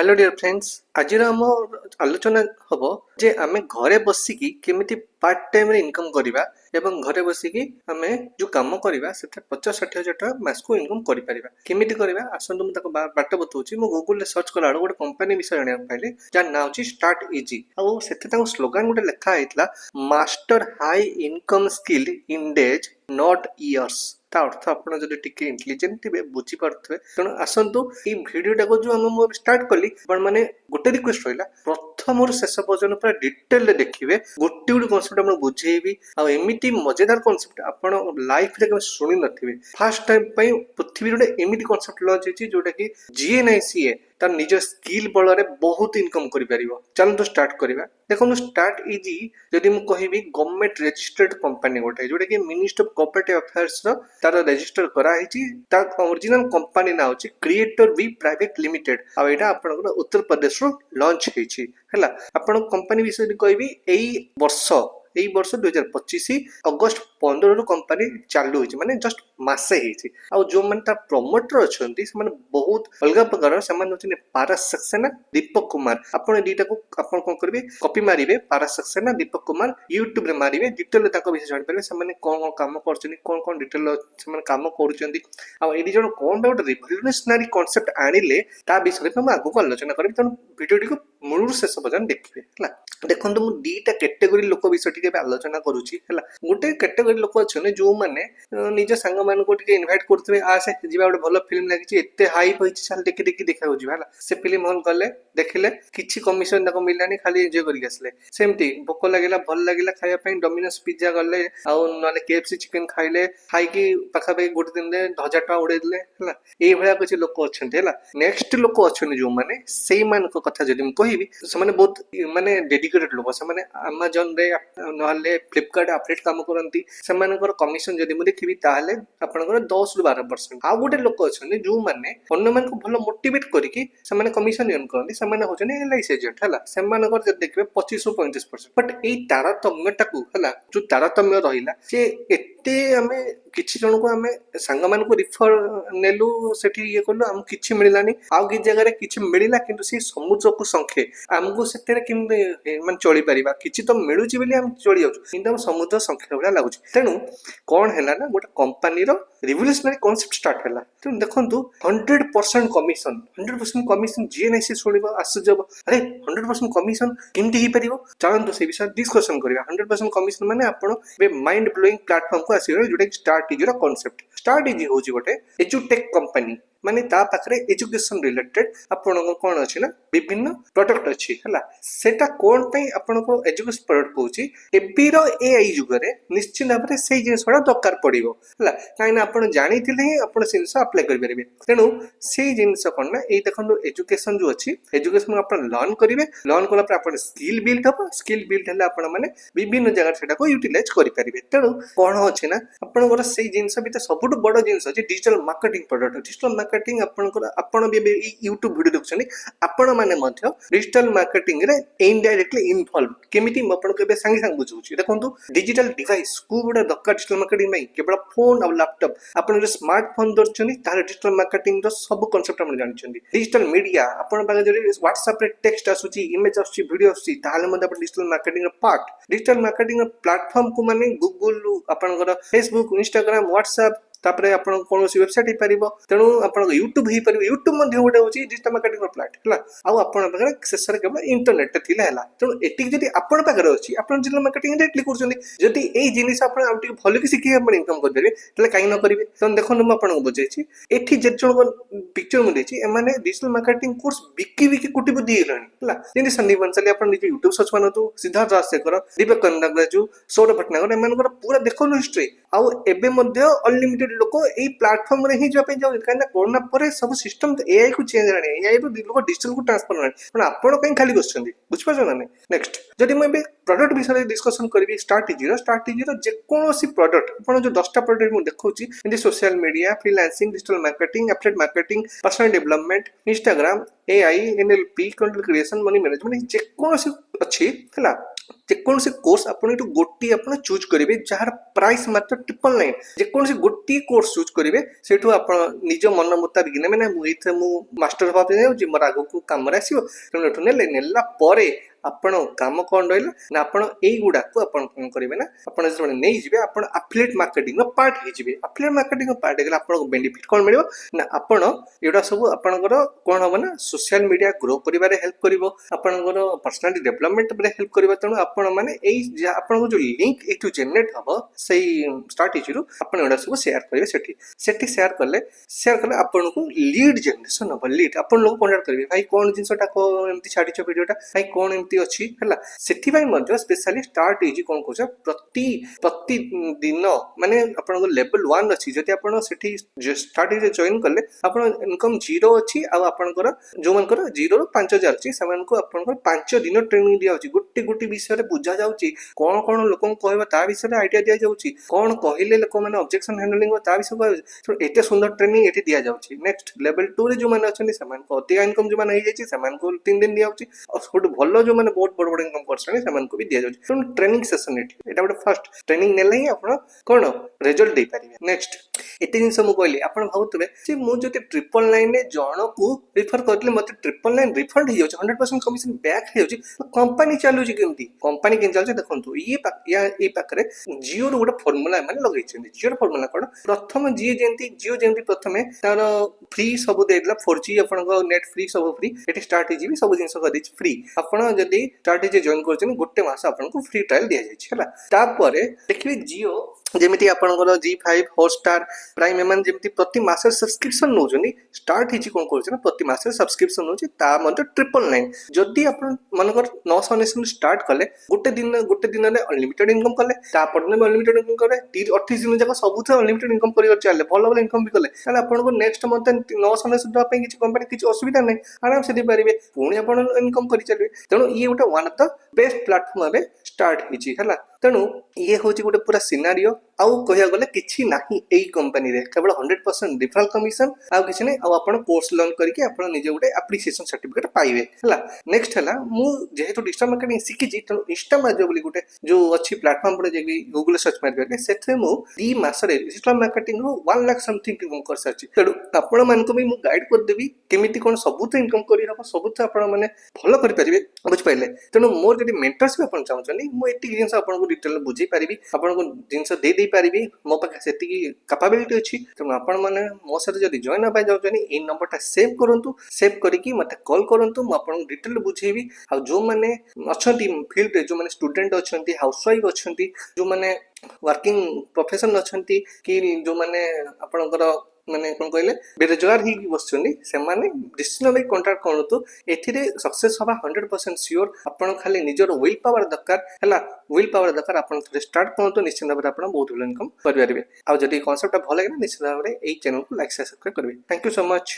Hello dear friends आज आम आलोचना हम जे आम घरे बसिकी केमिति पार्ट टाइम रे इनकम करिबा एवं घरे बसिकी आम जो काम करिबा सेटा 50-60 हजार टका मास को इनकम करि परिबा केमिति करिबा आसंतु मु ताको बाट बतौची मु गूगल रे सर्च कला गोटे कंपनी विषय जानिया पाइले जा ना होची स्टार्ट इजी आ सेते ताको स्लोगन गोटे लिखा आइतला master high income skill in days not years ता अर्थ आपण जदि टिके इंटेलिजेंट थिबे बुझी पारथबे तेणु आसंतु ई भिडियोटा को जो हम स्टार्ट कली आपण माने गोटे रिक्वेस्ट रहिला प्रथम और शेष पर्यंत पूरा डिटेल रे देखिबे गोटे गोटे कॉन्सेप्ट आपण बुझेइबी आ एमिति मजेदार कॉन्सेप्ट आपण लाइफ रे केबे सुनि नथिबे फर्स्ट टाइम पई पृथ्वी रे एमिति कॉन्सेप्ट लॉन्च हेची जोटा कि जीएनआईसीए तार निज स्किल बल रे बहुत इनकम करि परिबो चलो तो स्टार्ट करिबा देखो स्टार्ट इजी जदि मु कहिबी गवर्नमेंट रजिस्टर्ड कंपनी गोटे जोटा कि मिनिस्ट्री ऑफ कोऑपरेटिव अफेयर्स रो तार रजिस्टर करा हेची तार ओरिजिनल कंपनी ना होची क्रिएटर वी प्राइवेट लिमिटेड आ एटा आपन उत्तर प्रदेश रो लॉन्च हेची हला आपन कंपनी विषय कहबी एई वर्ष 2025 अगस्त 15 रु कंपनी चालू होची माने जस्ट मासे हेची आ जो मन ता प्रमोटर अछंती से माने बहुत अलगा प्रकार से मन होची पारस सक्सेना दीपक कुमार आपण दीटा को आपण कोन करबे कॉपी मारिबे पारस सक्सेना दीपक कुमार YouTube रे मारिबे डिटेल ताको विषय जानि परबे से माने कोन काम करछनी कोन डिटेल से माने काम करूचंती आ एडी जण कोन बाउट रिवोल्यूशनरी कांसेप्ट आनिले ता विषय में आगु को आलोचना करबे तन वीडियो को मूल शेष पर्यंत देखिबे हला देखंतु मु दीटा कैटेगरी लोक विषय टिके आलोचना करूची हला गोटे कैटेगरी लोक अछने जो माने निज संग मान को टिके इनवाइट करथबे आ से जीवा गोटे भलो फिल्म लागिची एते हाइप होईची चल देखि देखा हो जीवा हला से फिल्म हॉल गले देखिले किछि कमिशन तक मिलानी खाली एन्जॉय करि गसले सेमती भोक लागिला भल लागिला खाया पई डोमिनोस पिज्जा गले आ नले केएफसी चिकन खाइले खाइकी पाखा पे गोटे दिन दे 1000 टका उड़े दिले हला ए भया कुछ लोक अछन्ते हला नेक्स्ट लोक अछने जो माने सेई मान को कथा जदि म कहिबी से माने बहुत माने डेडिकेटेड लोक से माने Amazon रे नले फ्लिपकार्ट अपडेट काम करंती से मानकर कमिशन जदि म देखिबी ताले आपनकर 10 रु 12% आ गोटे लोक अछने जो माने अन्य मान को भलो मोटिवेट करिकी से माने कमिशन अर्न करंती से माने होचने एलआईसी एजेंट हला से मानकर जदि देखबे 25 रु 35% बट एई तारतम्यटाकू हला जो तारतम्य रहिला जे एते हमें किछि जन को हमें संग मान को रिफर नेलु सेठी ये करलो हम किछि मिललानी आउ कि जगह रे किछि मिलिला किंतु से समुद्र को संखे हमको सेतेरे किम मन चली परिबा किछि तो मिलुची बेली हम चली जाउ किंतु हम समुद्र संखे भला लागुची तेनु कोन हैला ना गोटे कंपनी रो रिवोल्यूशनरी कांसेप्ट स्टार्ट हैला तेनु देखंतु 100% कमिशन जीएनआईसी सुनिबो आश्चर्य अरे 100% कमिशन किमति ही परिबो चलंतु से विषय डिस्कशन करिया 100% कमिशन माने आपण बे माइंड ब्लोइंग प्लेटफॉर्म को आसीरो जोटे स्टार्ट इजी रो कांसेप्ट स्टार्ट इजी होची गोटे एजुटेक कंपनी माने ता पाखरे एजुकेशन रिलेटेड आपण को कोन अछि ना विभिन्न प्रोडक्ट अछि हला सेटा कोन पई आपण को एजुकेशन प्रोडक्ट होची एबी रो एआई युग रे निश्चित भाबरे सेही जिनसडा दरकार पड़िबो हला काई ना आपण जानिथिले ही आपण सिंस अप्लाई करि परबे तेनु सेही जिनस कोन ना ए देखंदो एजुकेशन जो अछि एजुकेशन आपण लर्न करिवे लर्न कोला पर आपण स्किल बिल्ड हबो स्किल बिल्ड हला आपण माने विभिन्न जगह सेटा को यूटिलाइज करि परिबे तेनु कोन अछि ना आपण गोरा सेही जिनस बिते सबुट बड़ जिनस अछि digital marketing product digital marketing आपण भी YouTube वीडियो देखछनी आपण माने मध्य डिजिटल मार्केटिंग रे इनडायरेक्टली इन्वॉल्व केमिति आपण के संगे संग बुझुची देखंतु डिजिटल डिवाइस को बडा दक्का डिजिटल मार्केटिंग में केवल फोन और लैपटॉप आपण जो स्मार्टफोन दरछनी तार डिजिटल मार्केटिंग रो सब कांसेप्ट आपण जानिछंदी डिजिटल मीडिया आपण बागे जो WhatsApp रे टेक्स्ट आसुची इमेज आसुची वीडियो आसुची ताले मध्य आपण डिजिटल मार्केटिंग रो पार्ट डिजिटल मार्केटिंग प्लेटफॉर्म को माने गूगल आपण फेसबुक इंस्टाग्राम WhatsApp तापरे आपण कोनोसी वेबसाइट ही परिबो तेनु आपण YouTube ही परिबो YouTube मध्ये गोटे होची डिजिटल मार्केटिंग प्लेट हला आ आपण पाखरे सेसर केवल इंटरनेट थिला हला तेनु एटिक जदी आपण पाखरे होची आपण डिजिटल मार्केटिंग डायरेक्टली करछनी जदी एई जिनिस आपण आउटी भलो कि सिखि आपण इनकम कर देबे तले काई न करिवे तन देखन म आपण बुझाइछि एठी जे जण पिक्चर म देछि ए माने डिजिटल मार्केटिंग कोर्स बिकी कुटी बुद्धि हेलानी हला जेंति संदीप बंसली आपण निजे YouTube सर्च मानतु सिद्धार्थ राजशेखर दीपक कंदाग्राजू सौरभ भटनागर एमानकर पूरा देखन हिस्ट्री आ एबे मध्ये अनलिमिटेड लोक ए प्लेटफॉर्म रे ही जो पे जाउ काना कोरोना परे सब सिस्टम एआई को चेंज रानी एआई रो लोक डिजिटल को ट्रांसफर रानी पण आपण कहीं खाली बसछंदी बुझ पाछो ना नेक्स्ट जदी मैं बे प्रोडक्ट विषय डिस्कशन करबी स्टार्ट इजी रो जे कोनोसी प्रोडक्ट आपण जो 10 टा प्रोडक्ट मु देखौची in social media freelancing digital marketing affiliate marketing personal development Instagram AI NLP content creation money management जे कोनोसी अछि हला ଯେକୌଣସି କୋର୍ସ ଆପଣ ଏଠୁ ଗୋଟିଏ ଆପଣ ଚୁଜ୍ କରିବେ ଯାହାର ପ୍ରାଇସ୍ ମାତ୍ର 999। ଯେକୌଣସି ଗୋଟିଏ କୋର୍ସ ଚୁଜ୍ କରିବେ ସେଇଠୁ ଆପଣ ନିଜ ମନ ମୁତାବିକ ନେବେ ନା ମୁଁ ଏଇଥିରେ ମୁଁ ମାଷ୍ଟର ହେବା ପାଇଁ ଯାଉଛି ମୋର ଆଗକୁ କାମରେ ଆସିବ, ତେଣୁ ଏଠୁ ନେଲା ପରେ ଆପଣ କାମ କ'ଣ ରହିଲା ନା ଆପଣ ଏଇଗୁଡ଼ାକୁ ଆପଣ କ'ଣ କରିବେ ନା ଆପଣ ଯେତେବେଳେ ନେଇଯିବେ ଆପଣ ଆଫିଲିଏଟ୍ ମାର୍କେଟିଂର ପାର୍ଟ ହେଇଯିବେ। ଆଫିଲିଏଟ୍ ମାର୍କେଟିଂର ପାର୍ଟ ହେଇଗଲେ ଆପଣଙ୍କୁ ବେନିଫିଟ୍ କ'ଣ ମିଳିବ ନା ଆପଣ ଏଗୁଡ଼ା ସବୁ ଆପଣଙ୍କର କ'ଣ ହବ ନା ସୋସିଆଲ ମିଡ଼ିଆ ଗ୍ରୋ କରିବାରେ ହେଲ୍ପ କରିବ, ଆପଣଙ୍କର ପର୍ସନାଲିଟି ଡେଭଲପମେଣ୍ଟ ଉପରେ ହେଲ୍ପ କରିବ। ତେଣୁ ଆପଣ ମାନେ ଏଇ ଆପଣଙ୍କ ଯେଉଁ ଲିଙ୍କ ଏଇଠୁ ଜେନେରେଟ୍ ହବ ସେଇ ଷ୍ଟ୍ରାଟେଜିରୁ ଆପଣ ଏଗୁଡ଼ା ସବୁ ସେୟାର କରିବେ ସେଠି ସେୟାର କଲେ ଆପଣଙ୍କୁ ଲିଡ୍ ଜେନେରେସନ୍ ହବ। ଲିଡ୍ ଆପଣ ଲୋକ କଣ୍ଟାକ୍ଟ କରିବେ ଭାଇ କ'ଣ ଜିନିଷଟା ଏମିତି ଛାଡ଼ିଛ ଭିଡ଼ିଓଟା ଭାଇ କ'ଣ ଏମିତି ଅଛି ହେଲା। ସେଥିପାଇଁ ମଧ୍ୟ ସ୍ପେଶାଲି ଷ୍ଟାର୍ଟ ହେଇଛି କ'ଣ କହୁଛ ପ୍ରତିଦିନ ମାନେ ଆପଣଙ୍କ ଲେଭେଲ 1 ଅଛି ଯଦି ଆପଣ ସେଠି ଷ୍ଟାର୍ଟ ଜଏନ୍ କଲେ ଆପଣ ଇନକମ୍ 0 ଅଛି ଆଉ ଆପଣଙ୍କର ଯେଉଁମାନଙ୍କର 0ରୁ 5,000 ଅଛି ସେମାନଙ୍କୁ ଆପଣଙ୍କର 5 ଦିନ ଟ୍ରେନିଂ ଦିଆଯାଉଛି। ଗୋଟେ ବିଷୟରେ ବୁଝା ଯାଉଛି କ'ଣ ଲୋକଙ୍କୁ କହିବ ତା ବିଷୟରେ ଆଇଡିଆ ଦିଆଯାଉଛି, କ'ଣ କହିଲେ ଲୋକମାନେ ଅବଜେକ୍ସନ ହ୍ୟାଣ୍ଡଲିଂ ତା ବିଷୟରେ କୁହାଯାଉଛି। ଏତେ ସୁନ୍ଦର ଟ୍ରେନିଂ ଏଠି ଦିଆଯାଉଛି। ନେକ୍ସଟ ଲେଭେଲ 2ରେ ଯେଉଁମାନେ ଅଛନ୍ତି ସେମାନଙ୍କୁ ଅଧିକା ଇନକମ୍ ଯେଉଁମାନେ ହେଇଯାଇଛି ସେମାନଙ୍କୁ 3 ଦିନ ଦିଆଯାଉଛି ଆଉ ସବୁଠୁ ଭଲ ଯେଉଁମାନେ ବହୁତ ବଡ଼ ଇନକମ୍ କରୁଛନ୍ତି ସେମାନଙ୍କୁ ବି ଦିଆଯାଉଛି। ତେଣୁ ଟ୍ରେନିଂ ସେସନ୍ ଏଇଟା ଗୋଟେ ଫାଷ୍ଟ ଟ୍ରେନିଂ ନେଲେ ହିଁ ଆପଣ କ'ଣ ରେଜଲ୍ଟ ଦେଇପାରିବେ। ନେକ୍ସଟ ଏତେ ଜିନିଷ ମୁଁ କହିଲି ଆପଣ ଭାବୁଥିବେ ଯେ ମୁଁ ଯଦି 999ରେ ଜଣକୁ ରିଫର କରିଥିଲି ମୋତେ 999 ରିଫଣ୍ଡ ହେଇଯାଉଛି 100% କମିଶନ ବ୍ୟାକ୍ ହେଇଯାଉଛି, କମ୍ପାନୀ ଚାଲୁଛି କେମିତି? କମ୍ପାନୀ କେମିତି ଚାଲୁଛି ଦେଖନ୍ତୁ ଏଇ ପାଖରେ ଜିଓର ଗୋଟେ ଫର୍ମୁଲା ଏମାନେ ଲଗେଇଛନ୍ତି। ଜିଓର ଫର୍ମୁଲା କ'ଣ ପ୍ରଥମ ଜିଓ ଯେମିତି ପ୍ରଥମେ ତାର ଫ୍ରି ସବୁ ଦେଇଥିଲା 4G ଆପଣଙ୍କ ନେଟ୍ ଫ୍ରି ସବୁ ଫ୍ରି ଏଠି ଷ୍ଟାର୍ଟ ହେଇଯିବି ସବୁ ଜିନିଷ କରିଦେଇଛି ଫ୍ରି। ଆପଣ ଯଦି ଷ୍ଟାର୍ଟ ହେଇଛି ଜଏନ୍ କରୁଛନ୍ତି ଗୋଟେ ମାସ ଆପଣଙ୍କୁ ଫ୍ରି ଟ୍ରାଏଲ ଦିଆଯାଇଛି ହେଲା। ତାପରେ ଦେଖିବେ ଜିଓ ଯେମିତି ଆପଣଙ୍କର G5 ହଟଷ୍ଟାର ପ୍ରାଇମ୍ ଏମାନେ ଯେମିତି ପ୍ରତି ମାସରେ ସବସ୍କ୍ରିପସନ୍ ନେଉଛନ୍ତି ଷ୍ଟାର୍ଟ ହେଇଛି କ'ଣ କରୁଛି ନା ପ୍ରତି ମାସରେ ସବସ୍କ୍ରିପସନ୍ ନେଉଛି ତା ମଧ୍ୟ 999। ଯଦି ଆପଣ ମନେକର 999 ଷ୍ଟାର୍ଟ କଲେ ଗୋଟେ ଦିନରେ ଅନଲିମିଟେଡ ଇନକମ୍ କଲେ ତାପର ଦିନ ଅନଲିମିଟେଡ ଇନକମ୍ କଲେ 28 ଦିନ ଯାକ ସବୁଥିରେ ଅନଲିମିଟେଡ ଇନକମ୍ କରିବାର ଚାଲିଲେ ଭଲ ଇନକମ୍ ବି କଲେ ତାହେଲେ ଆପଣଙ୍କୁ ନେକ୍ସଟ ମନ୍ଥ 999 ଦେବା ପାଇଁ କିଛି କମ୍ପାନୀ କିଛି ଅସୁବିଧା ନାହିଁ, ଆରାମସେ ଦେଇପାରିବେ ପୁଣି ଆପଣ ଇନକମ୍ କରିଚାଲିବେ। ତେଣୁ ଇଏ ଗୋଟେ one of the best platform ଏବେ ଷ୍ଟାର୍ଟ ହେଇଛି ହେଲା। ତେଣୁ ଇଏ ହେଉଛି ଗୋଟେ ପୁରା ସିନାରିଓ ଆଉ କହିବାକୁ ଗଲେ କିଛି ନାହିଁ ଏଇ କମ୍ପାନୀରେ କେବଳ 100% ରିଫରାଲ କମିଶନ ଆଉ କିଛି ନାହିଁ। ଆଉ ଆପଣ କୋର୍ସ ଲର୍ନ କରିକି ଆପଣ ନିଜେ ଗୋଟେ ଆପ୍ରିସିଏସନ ସାର୍ଟିଫିକେଟ ପାଇବେ ହେଲା। ନେକ୍ସଟ ହେଲା ମୁଁ ଯେହେତୁ ଡିଜିଟାଲ ମାର୍କେଟିଂ ଶିଖିଛି ତେଣୁ ଇନଷ୍ଟାମାର୍ଟ ବୋଲି ଗୋଟେ ଯୋଉ ଅଛି ପ୍ଲାଟଫର୍ମ ଉପରେ ଯାଇକି ଗୁଗଲ ସର୍ଚ୍ଚ ମାରିପାରିବେ ସେଥିରେ ମୁଁ 2 ମାସରେ ଡିଜିଟାଲ ମାର୍କେଟିଂରୁ 1 ଲାଖ ସମଥିଙ୍ଗ ଇନକମ୍ କରିସାରିଛି। ତେଣୁ ଆପଣମାନଙ୍କୁ ବି ମୁଁ ଗାଇଡ୍ କରିଦେବି କେମିତି କ'ଣ ସବୁଥିରେ ଇନକମ୍ କରିହେବ ସବୁଥିରେ ଆପଣ ମାନେ ଭଲ କରିପାରିବେ ବୁଝିପାରିଲେ। ତେଣୁ ମୋର ଯଦି ମେଣ୍ଟରସିପ୍ ଆପଣ ଚାହୁଁଛନ୍ତି ମୁଁ ଏତିକି ଜିନିଷ ଆପଣଙ୍କୁ ଡିଟେଲ ବୁଝେଇ ପାରିବି, ଆପଣଙ୍କୁ ଜିନିଷ ଦେଇପାରିବି, ମୋ ପାଖରେ ସେତିକି କାପାବିଲିଟି ଅଛି। ତେଣୁ ଆପଣମାନେ ମୋ ସହିତ ଯଦି ଜଏନ୍ ହେବା ପାଇଁ ଚାହୁଁଛନ୍ତି ଏଇ ନମ୍ବରଟା ସେଭ୍ କରନ୍ତୁ, ସେଭ୍ କରିକି ମୋତେ କଲ୍ କରନ୍ତୁ, ମୁଁ ଆପଣଙ୍କୁ ଡିଟେଲ ବୁଝେଇବି। ଆଉ ଯେଉଁମାନେ ଅଛନ୍ତି ଫିଲ୍ଡରେ ଯେଉଁମାନେ ଷ୍ଟୁଡେଣ୍ଟ ଅଛନ୍ତି ହାଉସୱାଇଫ୍ ଅଛନ୍ତି ଯେଉଁମାନେ ୱାର୍କିଂ ପ୍ରଫେସନ ଅଛନ୍ତି କି ଯେଉଁମାନେ ଆପଣଙ୍କର ମାନେ କ'ଣ କହିଲେ ବେରୋଜଗାର ହେଇକି ବସୁଛନ୍ତି ସେମାନେ ନିଶ୍ଚିତ ଭାବେ କଣ୍ଟାକ୍ଟ କରନ୍ତୁ। ଏଥିରେ ସକ୍ସେସ୍ ହେବା 100% ସିଓର। ଆପଣ ଖାଲି ନିଜର ୱିଲ୍ ପାୱାର ଦରକାର ହେଲା, ୱିଲ୍ ପାୱାର ଦରକାର। ଆପଣ ଥରେ ଷ୍ଟାର୍ଟ କରନ୍ତୁ ନିଶ୍ଚିତ ଭାବରେ ଆପଣ ବହୁତ ଭଲ ଇନକମ୍ କରିପାରିବେ। ଆଉ ଯଦି କନସେପ୍ଟଟା ଭଲ ଲାଗିଲା ନିଶ୍ଚିତ ଭାବରେ ଏଇ ଚ୍ୟାନେଲକୁ ଲାଇକ୍ ସବସ୍କ୍ରାଇବ୍ କରିବେ। Thank you so much.